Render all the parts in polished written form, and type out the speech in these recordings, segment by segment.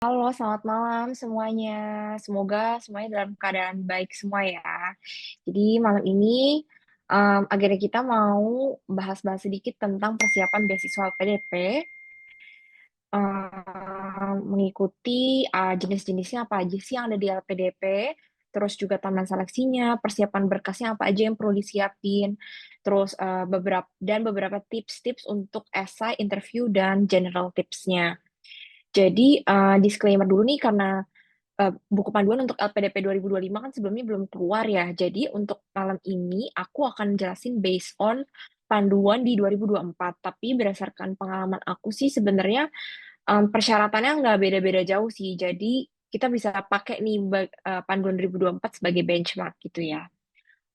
Halo, selamat malam semuanya. Semoga semuanya dalam keadaan baik semua ya. Jadi malam ini agenda kita mau bahas-bahas sedikit tentang persiapan beasiswa LPDP, mengikuti jenis-jenisnya apa aja sih yang ada di LPDP, terus juga taman seleksinya, persiapan berkasnya apa aja yang perlu disiapin, terus beberapa tips-tips untuk esai, interview, dan general tipsnya. Jadi disclaimer dulu nih karena buku panduan untuk LPDP 2025 kan sebelumnya belum keluar ya. Jadi untuk malam ini aku akan jelasin based on panduan di 2024. Tapi berdasarkan pengalaman aku sih sebenarnya persyaratannya nggak beda-beda jauh sih. Jadi kita bisa pakai nih panduan 2024 sebagai benchmark gitu ya.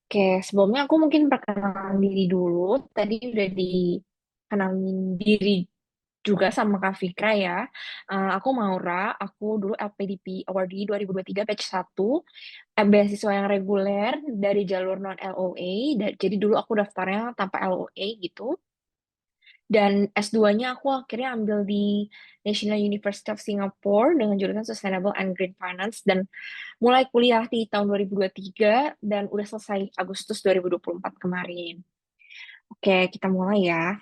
Oke, sebelumnya aku mungkin perkenalan diri dulu. Tadi udah dikenalin diri juga sama Kak Fikra ya. Aku Maura, aku dulu LPDP Awardee 2023 batch 1, beasiswa yang reguler dari jalur non LOA. Jadi dulu aku daftarnya tanpa LOA gitu. Dan S2-nya aku akhirnya ambil di National University of Singapore dengan jurusan Sustainable and Green Finance dan mulai kuliah di tahun 2023 dan udah selesai Agustus 2024 kemarin. Oke, kita mulai ya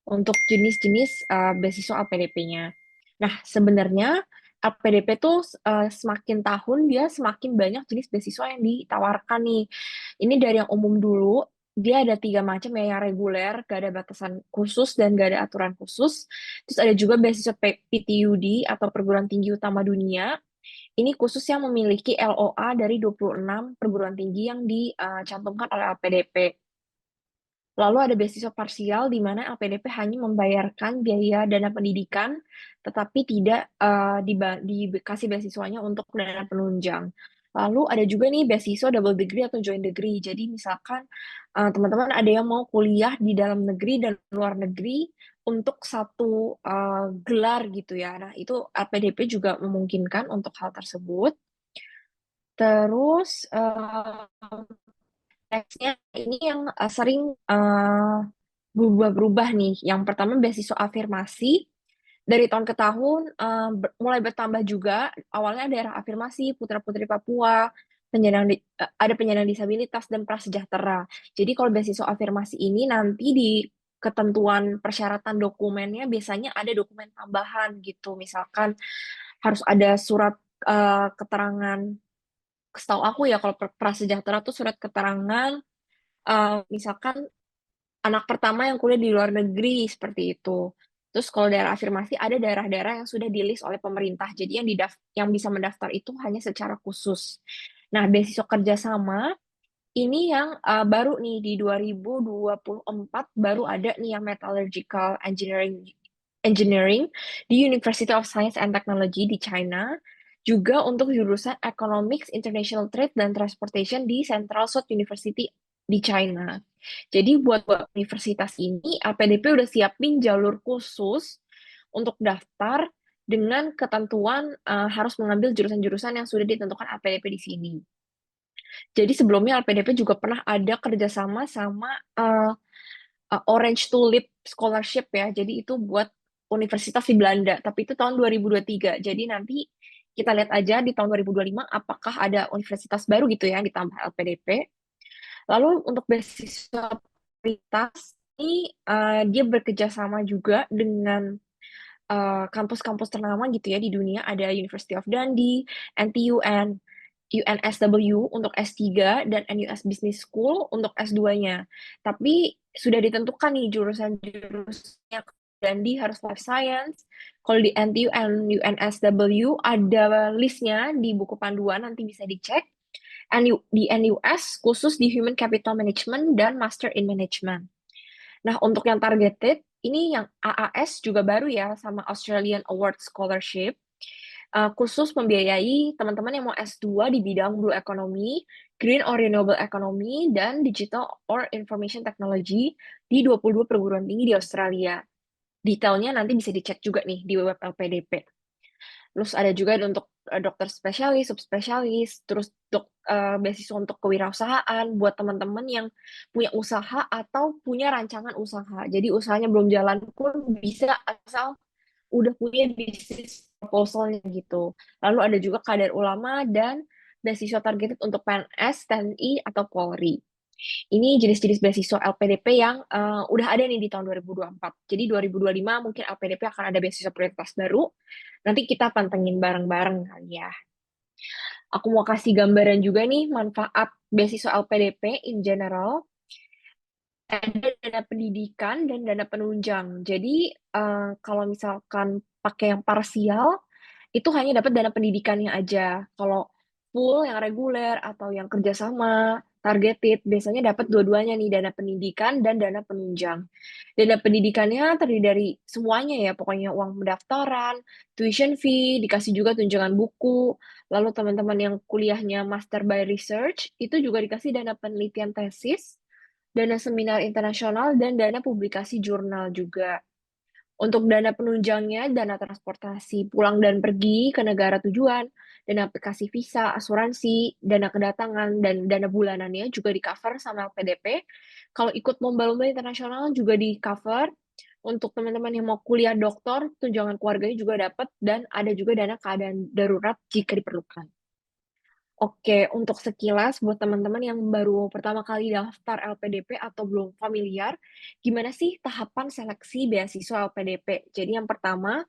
untuk jenis-jenis beasiswa LPDP-nya. Nah, sebenarnya LPDP tuh semakin tahun dia semakin banyak jenis beasiswa yang ditawarkan nih. Ini dari yang umum dulu, dia ada 3 macam ya, yang reguler, gak ada batasan khusus dan gak ada aturan khusus. Terus ada juga beasiswa PTUD atau perguruan tinggi utama dunia. Ini khusus yang memiliki LOA dari 26 perguruan tinggi yang dicantumkan oleh LPDP. Lalu ada beasiswa parsial di mana LPDP hanya membayarkan biaya dana pendidikan, tetapi tidak dikasih beasiswanya untuk dana penunjang. Lalu ada juga nih beasiswa double degree atau joint degree. Jadi misalkan teman-teman ada yang mau kuliah di dalam negeri dan luar negeri untuk satu gelar gitu ya. Nah, itu LPDP juga memungkinkan untuk hal tersebut. Terus nextnya ini yang sering berubah-berubah nih. Yang pertama beasiswa afirmasi. Dari tahun ke tahun mulai bertambah juga. Awalnya daerah afirmasi, putra-putri Papua, ada penyandang disabilitas dan prasejahtera. Jadi kalau beasiswa afirmasi ini nanti di ketentuan persyaratan dokumennya biasanya ada dokumen tambahan gitu. Misalkan harus ada surat keterangan. Setahu aku ya kalau prasejahtera tuh surat keterangan misalkan anak pertama yang kuliah di luar negeri seperti itu. Terus kalau daerah afirmasi ada daerah-daerah yang sudah di list oleh pemerintah. Jadi yang bisa mendaftar itu hanya secara khusus. Nah, beasiswa kerjasama ini yang baru nih di 2024 baru ada nih yang metallurgical engineering di University of Science and Technology di China. Juga untuk jurusan Economics, International Trade, dan Transportation di Central South University di China. Jadi buat universitas ini, LPDP udah siapin jalur khusus untuk daftar dengan ketentuan harus mengambil jurusan-jurusan yang sudah ditentukan LPDP di sini. Jadi sebelumnya LPDP juga pernah ada kerjasama sama Orange Tulip Scholarship ya. Jadi itu buat universitas di Belanda, tapi itu tahun 2023. Jadi nanti kita lihat aja di tahun 2025 apakah ada universitas baru gitu ya yang ditambah LPDP. Lalu untuk beasiswa prioritas ini dia bekerja sama juga dengan kampus-kampus ternama gitu ya di dunia. Ada University of Dundee, NTUN, UNSW untuk S3, dan NUS Business School untuk S2-nya. Tapi sudah ditentukan nih jurusan-jurusannya. Dundee harus life science. Kalau di NTU and UNSW ada listnya di buku panduan, nanti bisa dicek. Di NUS khusus di Human Capital Management dan Master in Management. Nah, untuk yang targeted, ini yang AAS juga baru ya, sama Australian Award Scholarship, khusus membiayai teman-teman yang mau S2 di bidang Blue Economy, Green or Renewable Economy, dan Digital or Information Technology di 22 perguruan tinggi di Australia. Detailnya nanti bisa dicek juga nih di web LPDP. Terus ada juga untuk dokter spesialis, subspesialis, terus beasiswa untuk kewirausahaan buat teman-teman yang punya usaha atau punya rancangan usaha. Jadi usahanya belum jalan pun bisa asal udah punya bisnis proposalnya gitu. Lalu ada juga kadar ulama dan beasiswa targeted untuk PNS, TNI, atau Polri. Ini jenis-jenis beasiswa LPDP yang udah ada nih di tahun 2024. Jadi 2025 mungkin LPDP akan ada beasiswa prioritas baru. Nanti kita pantengin bareng-bareng kali ya. Aku mau kasih gambaran juga nih manfaat beasiswa LPDP in general. Ada dana pendidikan dan dana penunjang. Jadi, kalau misalkan pakai yang parsial, itu hanya dapat dana pendidikannya aja. Kalau full yang reguler atau yang kerjasama, targeted, biasanya dapat dua-duanya nih, dana pendidikan dan dana penunjang. Dana pendidikannya terdiri dari semuanya ya, pokoknya uang pendaftaran, tuition fee, dikasih juga tunjangan buku, lalu teman-teman yang kuliahnya master by research, itu juga dikasih dana penelitian tesis, dana seminar internasional, dan dana publikasi jurnal juga. Untuk dana penunjangnya, dana transportasi pulang dan pergi ke negara tujuan, dana aplikasi visa, asuransi, dana kedatangan, dan dana bulanannya juga di-cover sama LPDP. Kalau ikut lomba-lomba internasional juga di-cover. Untuk teman-teman yang mau kuliah doktor, tunjangan keluarganya juga dapat, dan ada juga dana keadaan darurat jika diperlukan. Oke, untuk sekilas buat teman-teman yang baru pertama kali daftar LPDP atau belum familiar, gimana sih tahapan seleksi beasiswa LPDP? Jadi yang pertama,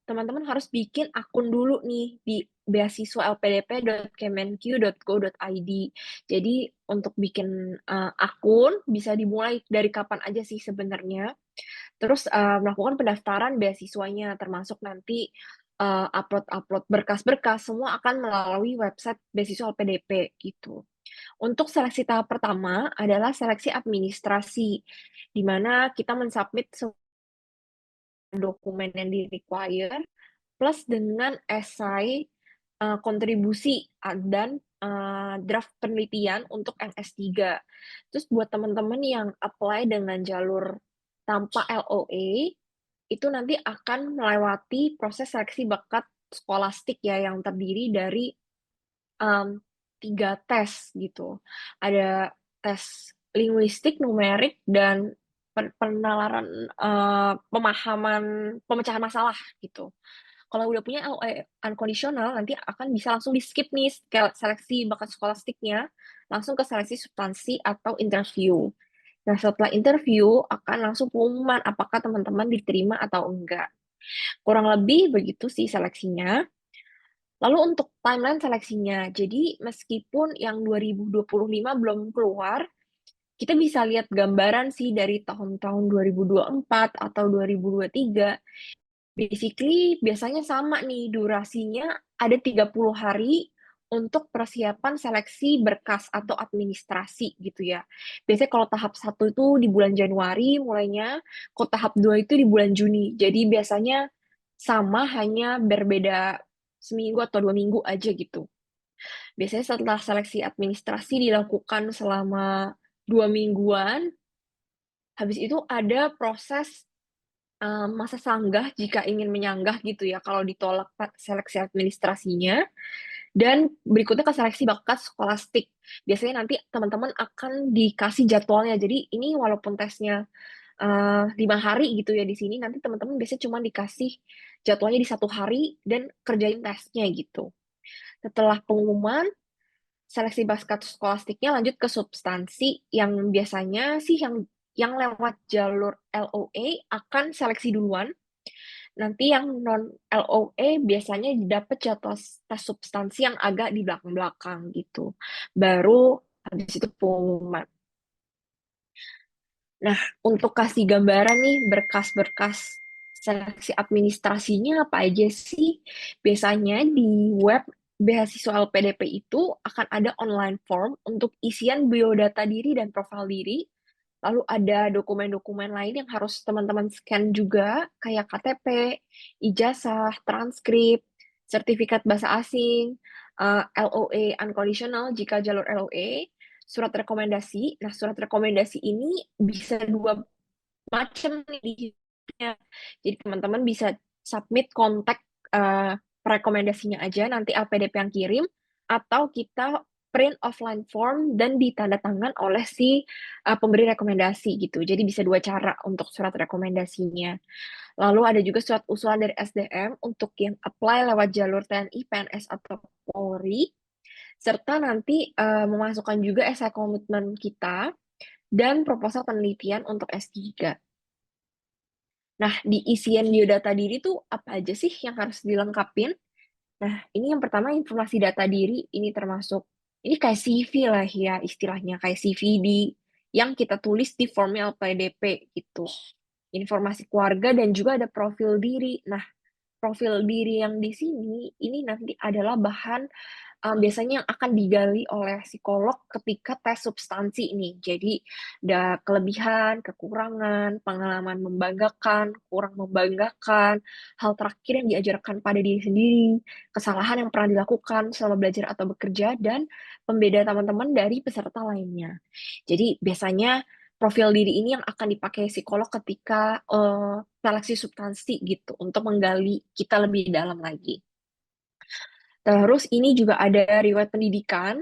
teman-teman harus bikin akun dulu nih di beasiswa.lpdp.kemenq.go.id. Jadi untuk bikin akun bisa dimulai dari kapan aja sih sebenarnya. Terus melakukan pendaftaran beasiswanya, termasuk nanti upload-upload berkas-berkas, semua akan melalui website beasiswa LPDP gitu. Untuk seleksi tahap pertama adalah seleksi administrasi, di mana kita mensubmit dokumen yang di-require plus dengan esai kontribusi dan draft penelitian untuk MS3. Terus buat teman-teman yang apply dengan jalur tanpa LOA, itu nanti akan melewati proses seleksi bakat skolastik ya, yang terdiri dari 3 tes gitu. Ada tes linguistik, numerik, dan penalaran pemahaman pemecahan masalah gitu. Kalau udah punya LOE unconditional, nanti akan bisa langsung di-skip nih seleksi bakat skolastiknya, langsung ke seleksi substansi atau interview. Nah, setelah interview akan langsung pengumuman apakah teman-teman diterima atau enggak. Kurang lebih begitu sih seleksinya. Lalu untuk timeline seleksinya, jadi meskipun yang 2025 belum keluar, kita bisa lihat gambaran sih dari tahun-tahun 2024 atau 2023. Basically, biasanya sama nih, durasinya ada 30 hari untuk persiapan seleksi berkas atau administrasi gitu ya. Biasanya kalau tahap 1 itu di bulan Januari mulainya, kalau tahap 2 itu di bulan Juni. Jadi biasanya sama, hanya berbeda seminggu atau 2 minggu aja gitu. Biasanya setelah seleksi administrasi dilakukan selama 2 mingguan, habis itu ada proses masa sanggah jika ingin menyanggah gitu ya, kalau ditolak seleksi administrasinya, dan berikutnya ke seleksi bakat skolastik. Biasanya nanti teman-teman akan dikasih jadwalnya. Jadi ini walaupun tesnya 5 hari gitu ya di sini, nanti teman-teman biasanya cuma dikasih jadwalnya di 1 hari dan kerjain tesnya gitu. Setelah pengumuman, seleksi bakat skolastiknya lanjut ke substansi yang biasanya sih yang lewat jalur LOA akan seleksi duluan. Nanti yang non LOA biasanya dapat jadwal tes substansi yang agak di belakang-belakang gitu. Baru habis itu pengumuman. Nah, untuk kasih gambaran nih berkas-berkas seleksi administrasinya apa aja sih? Biasanya di web beasiswa LPDP itu akan ada online form untuk isian biodata diri dan profil diri. Lalu ada dokumen-dokumen lain yang harus teman-teman scan juga, kayak KTP, ijazah, transkrip, sertifikat bahasa asing, LOA unconditional jika jalur LOA, surat rekomendasi. Nah, surat rekomendasi ini bisa dua macam nih. Jadi teman-teman bisa submit kontak rekomendasinya aja, nanti LPDP yang kirim, atau kita print offline form dan ditandatangan oleh si pemberi rekomendasi gitu. Jadi bisa dua cara untuk surat rekomendasinya. Lalu ada juga surat usulan dari SDM untuk yang apply lewat jalur TNI, PNS, atau Polri, serta nanti memasukkan juga esai komitmen kita dan proposal penelitian untuk S3. Nah, di isian biodata diri tuh apa aja sih yang harus dilengkapin? Nah, ini yang pertama informasi data diri, ini termasuk, ini kayak CV lah ya istilahnya, kayak CV yang kita tulis di form LPDP gitu. Informasi keluarga dan juga ada profil diri. Nah, profil diri yang di sini, ini nanti adalah bahan biasanya yang akan digali oleh psikolog ketika tes substansi ini. Jadi, ada kelebihan, kekurangan, pengalaman membanggakan, kurang membanggakan, hal terakhir yang diajarkan pada diri sendiri, kesalahan yang pernah dilakukan selama belajar atau bekerja, dan pembeda teman-teman dari peserta lainnya. Jadi, biasanya profil diri ini yang akan dipakai psikolog ketika seleksi substansi gitu, untuk menggali kita lebih dalam lagi. Terus ini juga ada riwayat pendidikan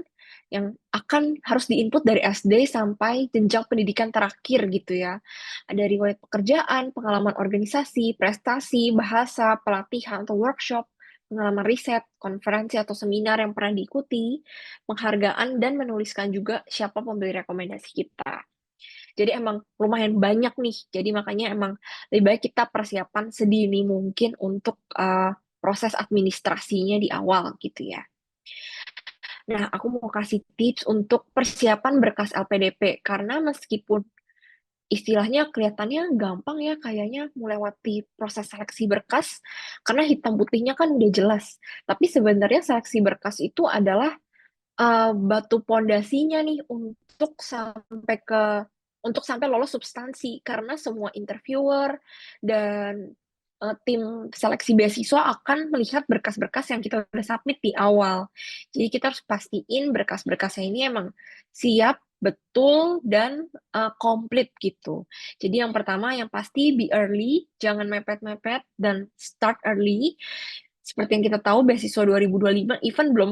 yang akan harus di-input dari SD sampai jenjang pendidikan terakhir gitu ya. Ada riwayat pekerjaan, pengalaman organisasi, prestasi, bahasa, pelatihan atau workshop, pengalaman riset, konferensi atau seminar yang pernah diikuti, penghargaan, dan menuliskan juga siapa pemberi rekomendasi kita. Jadi emang lumayan banyak nih, jadi makanya emang lebih baik kita persiapan sedini mungkin untuk proses administrasinya di awal gitu ya. Nah, aku mau kasih tips untuk persiapan berkas LPDP, karena meskipun istilahnya kelihatannya gampang ya, kayaknya melewati proses seleksi berkas, karena hitam putihnya kan udah jelas. Tapi sebenarnya seleksi berkas itu adalah batu pondasinya nih untuk sampai lolos substansi, karena semua interviewer dan tim seleksi beasiswa akan melihat berkas-berkas yang kita udah submit di awal. Jadi kita harus pastiin berkas-berkasnya ini emang siap, betul, dan komplit gitu. Jadi yang pertama yang pasti be early, jangan mepet-mepet, dan start early. Seperti yang kita tahu, beasiswa 2025 even belum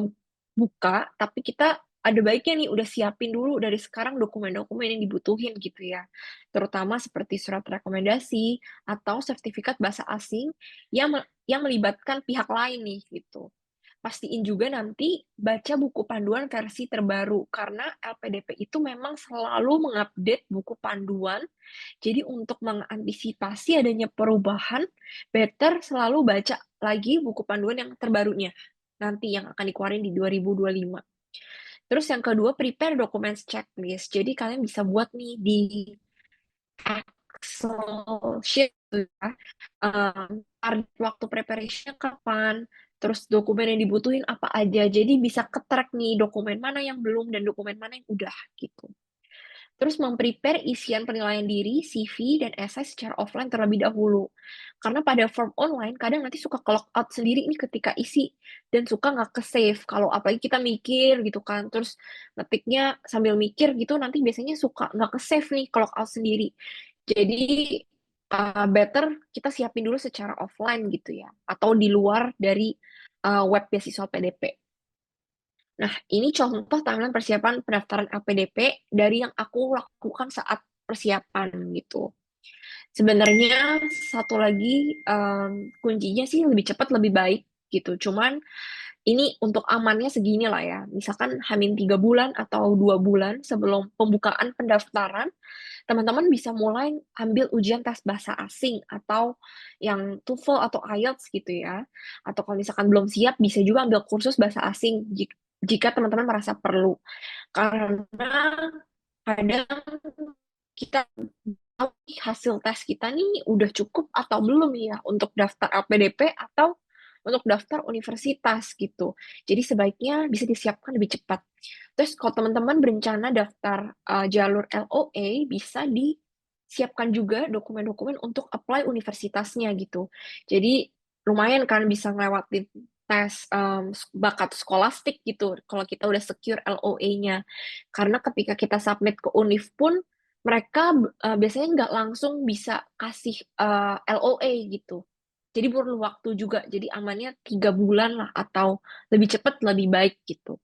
buka, tapi kita ada baiknya nih udah siapin dulu dari sekarang dokumen-dokumen yang dibutuhin gitu ya. Terutama seperti surat rekomendasi atau sertifikat bahasa asing yang melibatkan pihak lain nih gitu. Pastiin juga nanti baca buku panduan versi terbaru, karena LPDP itu memang selalu mengupdate buku panduan. Jadi untuk mengantisipasi adanya perubahan, better selalu baca lagi buku panduan yang terbarunya nanti yang akan dikeluarin di 2025. Terus yang kedua, prepare documents checklist. Jadi kalian bisa buat nih di Excel sheet ya, target waktu preparation kapan, terus dokumen yang dibutuhin apa aja. Jadi bisa ke-track nih dokumen mana yang belum dan dokumen mana yang udah gitu. Terus memprepare isian penilaian diri, CV, dan esai secara offline terlebih dahulu. Karena pada form online, kadang nanti suka ke-lock out sendiri nih ketika isi, dan suka nggak ke-save. Kalau apalagi kita mikir gitu kan, terus ngetiknya sambil mikir gitu, nanti biasanya suka nggak ke-save nih, ke-lock out sendiri. Jadi, better kita siapin dulu secara offline gitu ya, atau di luar dari web beasiswa PDP. Nah, ini contoh tangan persiapan pendaftaran LPDP dari yang aku lakukan saat persiapan gitu. Sebenarnya satu lagi kuncinya sih lebih cepat lebih baik gitu. Cuman ini untuk amannya segini lah ya. Misalkan Hamin 3 bulan atau 2 bulan sebelum pembukaan pendaftaran, teman-teman bisa mulai ambil ujian tes bahasa asing atau yang TOEFL atau IELTS gitu ya. Atau kalau misalkan belum siap, bisa juga ambil kursus bahasa asing jika teman-teman merasa perlu. Karena kadang kita tahu hasil tes kita nih udah cukup atau belum ya untuk daftar LPDP atau untuk daftar universitas gitu. Jadi sebaiknya bisa disiapkan lebih cepat. Terus kalau teman-teman berencana daftar jalur LOA, bisa disiapkan juga dokumen-dokumen untuk apply universitasnya gitu. Jadi lumayan kan bisa ngelewatin tes bakat skolastik gitu kalau kita udah secure LOA-nya. Karena ketika kita submit ke univ pun mereka biasanya nggak langsung bisa kasih LOA gitu. Jadi perlu waktu juga. Jadi amannya 3 bulan lah atau lebih cepat lebih baik gitu.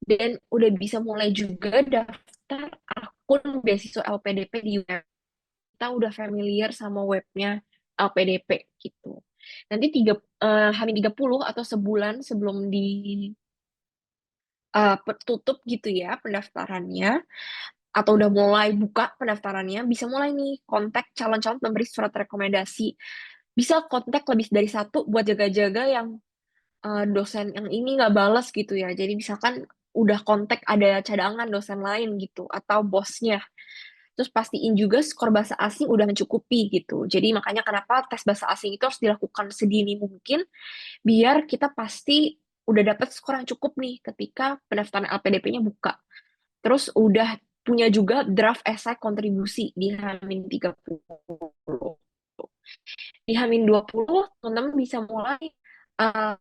dan udah bisa mulai juga daftar akun beasiswa LPDP di web. Kita udah familiar sama webnya LPDP gitu. Nanti Hamin 30 atau sebulan sebelum tutup gitu ya pendaftarannya, atau udah mulai buka pendaftarannya, bisa mulai nih kontak calon-calon pemberi surat rekomendasi. Bisa kontak lebih dari satu buat jaga-jaga yang dosen yang ini nggak balas gitu ya. Jadi misalkan udah kontak ada cadangan dosen lain gitu atau bosnya. Terus pastiin juga skor bahasa asing udah mencukupi gitu. Jadi makanya kenapa tes bahasa asing itu harus dilakukan sedini mungkin biar kita pasti udah dapet skor yang cukup nih ketika pendaftaran LPDP-nya buka. Terus udah punya juga draft esai kontribusi di Hamin 30. Di Hamin 20, teman-teman bisa mulai uh,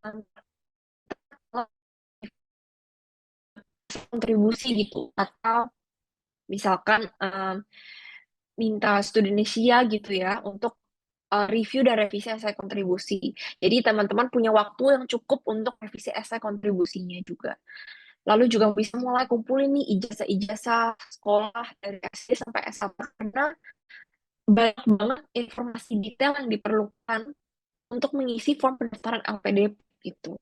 kontribusi gitu. Atau misalkan minta studi Indonesia gitu ya untuk review dan revisi esai kontribusi. Jadi teman-teman punya waktu yang cukup untuk revisi esai kontribusinya juga. Lalu juga bisa mulai kumpulin nih ijazah-ijazah sekolah dari SD sampai SMA karena banyak banget informasi detail yang diperlukan untuk mengisi form pendaftaran LPDP gitu.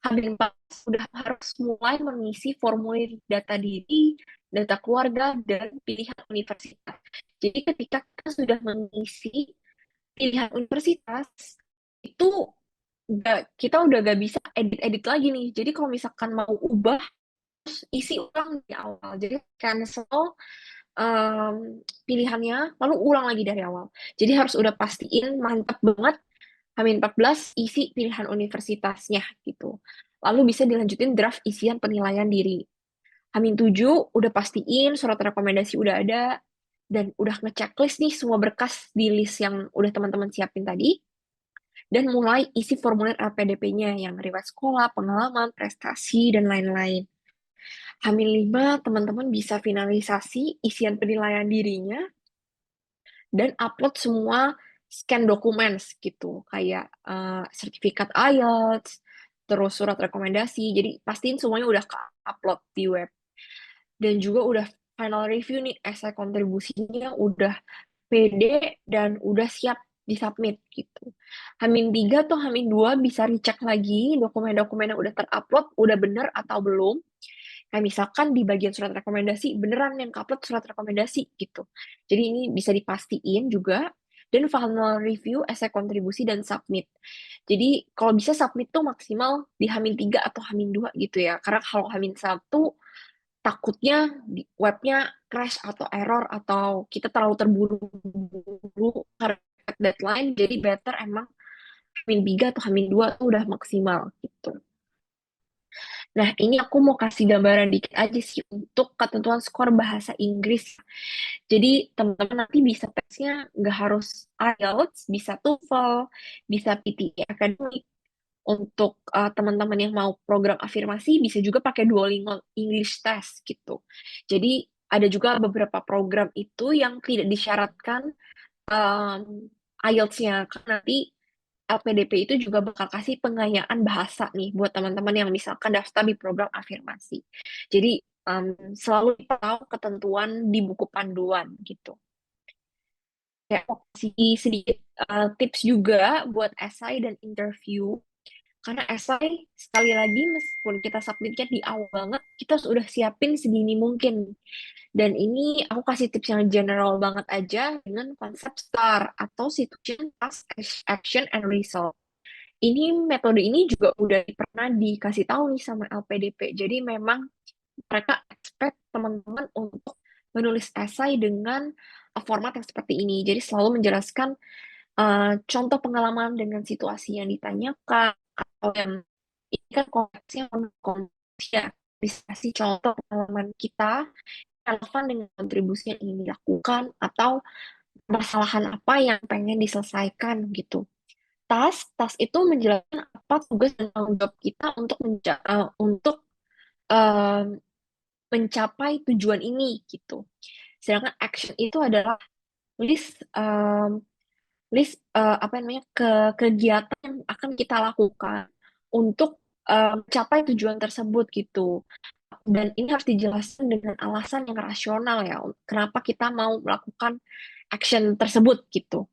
H-4 sudah harus mulai mengisi formulir data diri, data keluarga, dan pilihan universitas. Jadi ketika kita sudah mengisi pilihan universitas, itu kita udah gak bisa edit-edit lagi nih. Jadi kalau misalkan mau ubah, isi ulang di awal. Jadi cancel pilihannya, lalu ulang lagi dari awal. Jadi harus udah pastiin mantap banget H-14 isi pilihan universitasnya gitu. Lalu bisa dilanjutin draft isian penilaian diri. H-7 udah pastiin surat rekomendasi udah ada dan udah ngechecklist nih semua berkas di list yang udah teman-teman siapin tadi dan mulai isi formulir LPDP-nya yang riwayat sekolah, pengalaman, prestasi, dan lain-lain. H-5 teman-teman bisa finalisasi isian penilaian dirinya dan upload semua scan dokumen gitu, kayak sertifikat IELTS, terus surat rekomendasi. Jadi pastiin semuanya udah upload di web. Dan juga udah final review nih, esai kontribusinya udah PD dan udah siap disubmit gitu. H-3 atau H-2 bisa recheck lagi dokumen-dokumen yang udah terupload, udah bener atau belum. Kayak misalkan di bagian surat rekomendasi, beneran yang upload surat rekomendasi gitu. Jadi ini bisa dipastiin juga. Dan final review, esai kontribusi, dan submit. Jadi kalau bisa submit tuh maksimal di H-3 atau H-2 gitu ya. Karena kalau H-1 takutnya di webnya crash atau error atau kita terlalu terburu-buru karena deadline. Jadi better emang H-3 atau H-2 tuh udah maksimal gitu. Nah, ini aku mau kasih gambaran dikit aja sih untuk ketentuan skor bahasa Inggris. Jadi, teman-teman nanti bisa tesnya nggak harus IELTS, bisa TOEFL, bisa PTE Academic. Untuk teman-teman yang mau program afirmasi, bisa juga pakai Duolingo English Test gitu. Jadi, ada juga beberapa program itu yang tidak disyaratkan IELTS-nya. Karena nanti LPDP itu juga bakal kasih pengayaan bahasa nih buat teman-teman yang misalkan daftar di program afirmasi. Jadi selalu tahu ketentuan di buku panduan gitu. Kayak mau kasih sedikit tips juga buat essay dan interview. Karena essay, sekali lagi, meskipun kita submitnya di awal banget, kita sudah siapin sedini mungkin. Dan ini aku kasih tips yang general banget aja dengan konsep STAR atau Situation, Task, Action, and Result. Metode ini juga udah pernah dikasih tahu nih sama LPDP. Jadi memang mereka expect teman-teman untuk menulis esai dengan format yang seperti ini. Jadi selalu menjelaskan contoh pengalaman dengan situasi yang ditanyakan atau yang ini kan konteksnya ya, bisa kasih contoh pengalaman kita relevan dengan kontribusi yang ingin dilakukan atau permasalahan apa yang pengen diselesaikan gitu. Tas itu menjelaskan apa tugas dan tanggung jawab kita untuk eh, mencapai tujuan ini gitu. Sedangkan action itu adalah list apa namanya kegiatan yang akan kita lakukan untuk mencapai tujuan tersebut gitu. dan ini harus dijelaskan dengan alasan yang rasional ya, kenapa kita mau melakukan action tersebut gitu.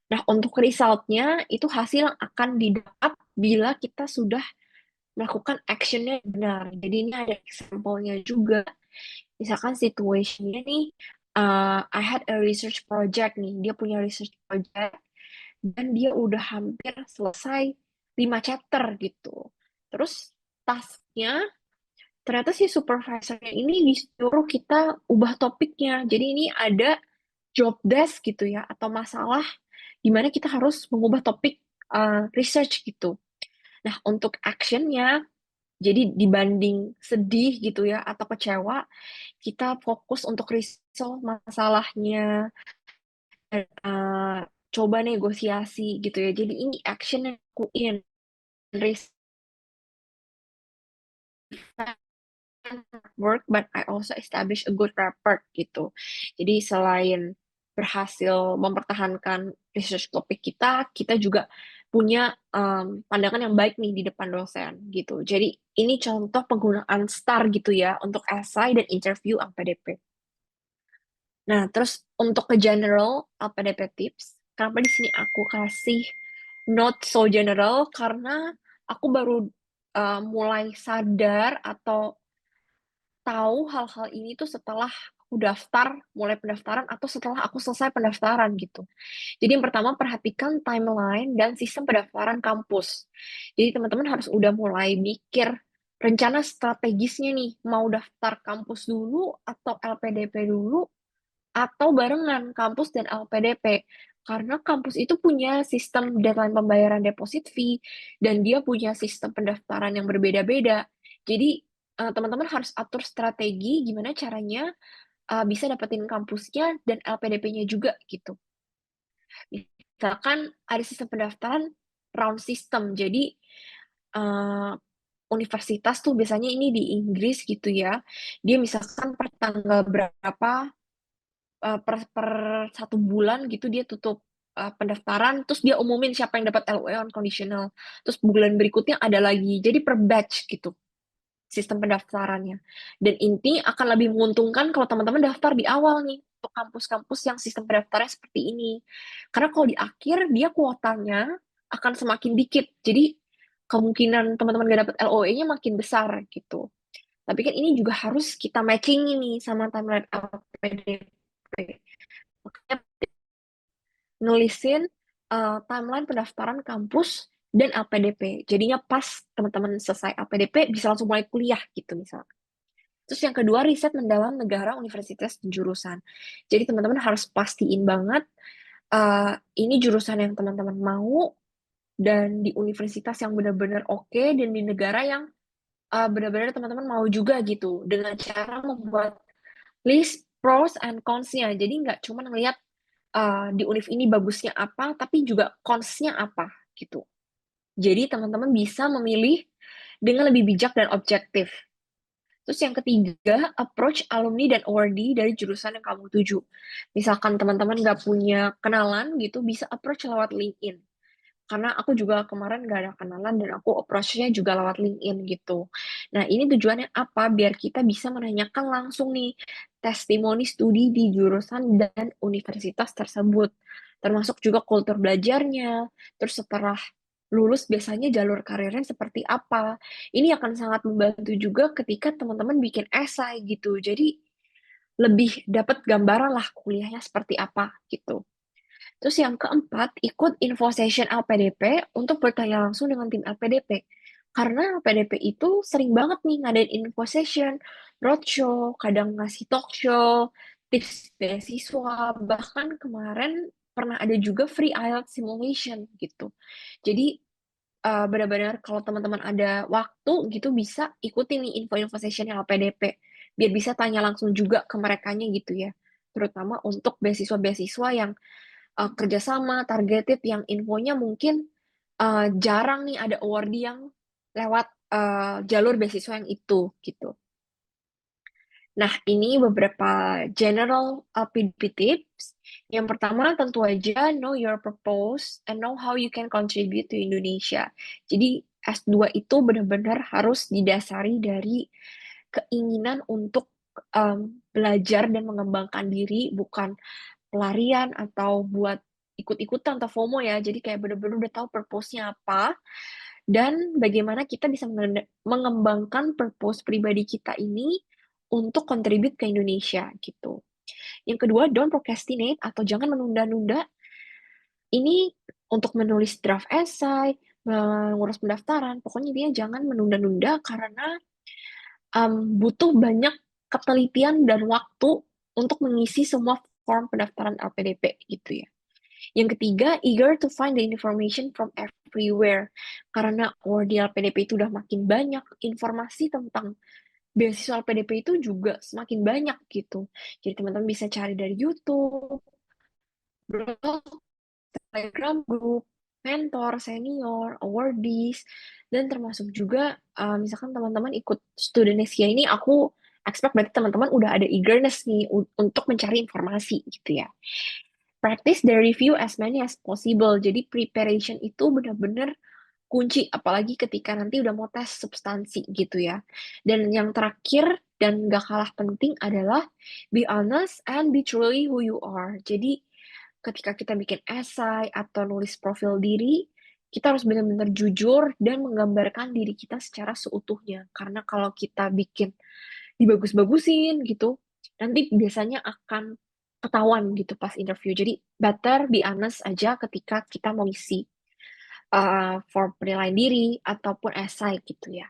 Nah, untuk resultnya itu hasil yang akan didapat bila kita sudah melakukan actionnya benar. Jadi ini ada example-nya juga. Misalkan situationnya nih, I had a research project nih, dia punya research project dan dia udah hampir selesai 5 chapter gitu. Terus tasknya ternyata si supervisornya ini disuruh kita ubah topiknya. Jadi ini ada job desk gitu ya, atau masalah di mana kita harus mengubah topik research gitu. Nah, untuk actionnya, jadi dibanding sedih gitu ya, atau kecewa, kita fokus untuk resolve masalahnya, dan coba negosiasi gitu ya. Jadi ini action yang lakuin, work, but I also establish a good rapport gitu. Jadi selain berhasil mempertahankan research topik kita, kita juga punya pandangan yang baik nih di depan dosen gitu. Jadi ini contoh penggunaan STAR gitu ya untuk essay dan interview LPDP. Nah, terus untuk ke general LPDP tips, kenapa di sini aku kasih not so general karena aku baru mulai sadar atau tahu hal-hal ini tuh setelah aku daftar, mulai pendaftaran atau setelah aku selesai pendaftaran gitu. Jadi yang pertama perhatikan timeline dan sistem pendaftaran kampus. Jadi teman-teman harus udah mulai mikir rencana strategisnya nih, mau daftar kampus dulu atau LPDP dulu atau barengan kampus dan LPDP. Karena kampus itu punya sistem deadline pembayaran deposit fee dan dia punya sistem pendaftaran yang berbeda-beda. Jadi teman-teman harus atur strategi gimana caranya bisa dapetin kampusnya dan LPDP-nya juga gitu. Misalkan ada sistem pendaftaran round system. Jadi uh, universitas tuh biasanya ini di Inggris gitu ya. Dia misalkan per tanggal berapa per 1 bulan gitu dia tutup pendaftaran, terus dia umumin siapa yang dapat LOE on conditional. Terus bulan berikutnya ada lagi. Jadi per batch gitu sistem pendaftarannya. Dan ini akan lebih menguntungkan kalau teman-teman daftar di awal nih untuk kampus-kampus yang sistem pendaftarannya seperti ini. Karena kalau di akhir dia kuotanya akan semakin dikit. Jadi kemungkinan teman-teman gak dapat LOE-nya makin besar gitu. Tapi kan ini juga harus kita matching ini sama timeline LPDP. Makanya nulisin timeline pendaftaran kampus dan LPDP. Jadinya pas teman-teman selesai LPDP bisa langsung mulai kuliah gitu misalnya. Terus yang kedua, riset mendalam negara, universitas, dan jurusan. Jadi teman-teman harus pastiin banget ini jurusan yang teman-teman mau dan di universitas yang benar-benar oke dan di negara yang benar-benar teman-teman mau juga gitu dengan cara membuat list pros and cons-nya. Jadi nggak cuma ngelihat di univ ini bagusnya apa, tapi juga cons-nya apa gitu. Jadi teman-teman bisa memilih dengan lebih bijak dan objektif. Terus yang ketiga, approach alumni dan awardee dari jurusan yang kamu tuju. Misalkan teman-teman nggak punya kenalan gitu, bisa approach lewat LinkedIn. Karena aku juga kemarin nggak ada kenalan dan aku approach-nya juga lewat LinkedIn gitu. Nah, ini tujuannya apa? Biar kita bisa menanyakan langsung nih testimoni studi di jurusan dan universitas tersebut. Termasuk juga kultur belajarnya. Terus setelah lulus biasanya jalur karirnya seperti apa. Ini akan sangat membantu juga ketika teman-teman bikin esai gitu. Jadi lebih dapat gambaran lah kuliahnya seperti apa gitu. Terus yang keempat, ikut info session LPDP untuk bertanya langsung dengan tim LPDP. Karena LPDP itu sering banget nih ngadain info session, roadshow, kadang ngasih talk show, tips beasiswa, bahkan kemarin pernah ada juga free IELTS simulation gitu. Jadi benar-benar kalau teman-teman ada waktu gitu bisa ikutin nih info-info session LPDP biar bisa tanya langsung juga ke merekanya gitu ya, terutama untuk beasiswa-beasiswa yang kerjasama targeted yang infonya mungkin jarang nih ada award yang lewat jalur beasiswa yang itu gitu. Nah, ini beberapa general LPDP tips. Yang pertama, tentu aja know your purpose and know how you can contribute to Indonesia. Jadi, S2 itu benar-benar harus didasari dari keinginan untuk, belajar dan mengembangkan diri, bukan pelarian atau buat ikut-ikutan atau FOMO ya. Jadi kayak bener-bener udah tahu purpose-nya apa, dan bagaimana kita bisa mengembangkan purpose pribadi kita ini untuk contribute ke Indonesia, gitu. Yang kedua, don't procrastinate atau jangan menunda-nunda. Ini untuk menulis draft esai, mengurus pendaftaran, pokoknya dia jangan menunda-nunda karena, butuh banyak ketelitian dan waktu untuk mengisi semua form pendaftaran LPDP, gitu ya. Yang ketiga, eager to find the information from everywhere. Karena di LPDP itu udah makin banyak, informasi tentang beasiswa LPDP itu juga semakin banyak gitu. Jadi teman-teman bisa cari dari YouTube, blog, Telegram group, mentor, senior, awardees, dan termasuk juga misalkan teman-teman ikut Studenisia ini, aku expect berarti teman-teman udah ada eagerness nih untuk mencari informasi gitu ya. Practice the review as many as possible. Jadi preparation itu benar-benar kunci, apalagi ketika nanti udah mau tes substansi gitu ya. Dan yang terakhir dan gak kalah penting adalah be honest and be truly who you are. Jadi ketika kita bikin esai atau nulis profil diri, kita harus benar-benar jujur dan menggambarkan diri kita secara seutuhnya. Karena kalau kita bikin dibagus-bagusin gitu, nanti biasanya akan ketahuan gitu pas interview. Jadi better be honest aja ketika kita mau isi form penilaian diri ataupun esai gitu ya.